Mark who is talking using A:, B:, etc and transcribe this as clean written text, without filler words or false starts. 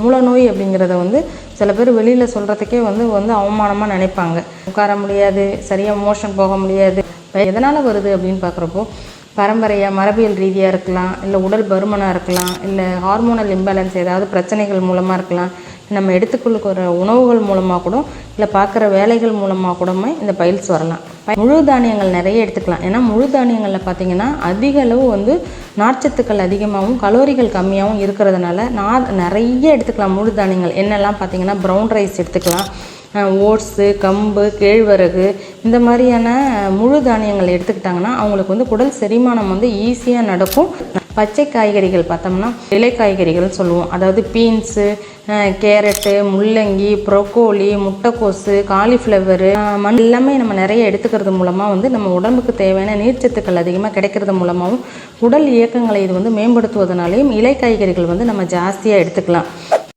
A: மூலநோய் அப்படிங்கிறத வந்து சில பேர் வெளியில் சொல்கிறதுக்கே வந்து அவமானமாக நினைப்பாங்க. உட்கார முடியாது, சரியாக மோஷன் போக முடியாது. எதனால் வருது அப்படின்னு பார்க்குறப்போ பரம்பரையாக மரபியல் ரீதியாக இருக்கலாம், இல்லை உடல் பருமனாக இருக்கலாம், இல்லை ஹார்மோனல் இம்பேலன்ஸ் ஏதாவது பிரச்சனைகள் மூலமாக இருக்கலாம், நம்ம எடுத்துக்கொள்ளுக்கிற உணவுகள் மூலமாக கூட, இல்லை பார்க்குற வேலைகள் மூலமாக கூடமே இந்த பைல்ஸ் வரலாம். முழு தானியங்கள் நிறைய எடுத்துக்கலாம். ஏன்னா முழு தானியங்களில் பார்த்திங்கன்னா அதிக அளவு வந்து நார்ச்சத்துக்கள் அதிகமாகவும் கலோரிகள் கம்மியாகவும் இருக்கிறதுனால நிறைய எடுத்துக்கலாம். முழு தானியங்கள் என்னெல்லாம் பார்த்திங்கன்னா ப்ரௌன் ரைஸ் எடுத்துக்கலாம், ஓட்ஸு, கம்பு, கேழ்வரகு, இந்த மாதிரியான முழு தானியங்கள் எடுத்துக்கிட்டாங்கன்னா அவங்களுக்கு வந்து குடல் செரிமானம் வந்து ஈஸியாக நடக்கும். பச்சை காய்கறிகள் பார்த்தோம்னா இலை காய்கறிகள் சொல்லுவோம். அதாவது பீன்ஸு, கேரட்டு, முள்ளங்கி, ப்ரொக்கோலி, முட்டைக்கோசு, காலிஃப்ளவரு எல்லாமே நம்ம நிறைய எடுத்துக்கிறது மூலமாக வந்து நம்ம உடம்புக்கு தேவையான நீர்ச்சத்துக்கள் அதிகமாக கிடைக்கிறது மூலமாகவும் உடல் இயக்கங்களை இது வந்து மேம்படுத்துவதனாலையும் இலை காய்கறிகள் வந்து நம்ம ஜாஸ்தியாக எடுத்துக்கலாம்.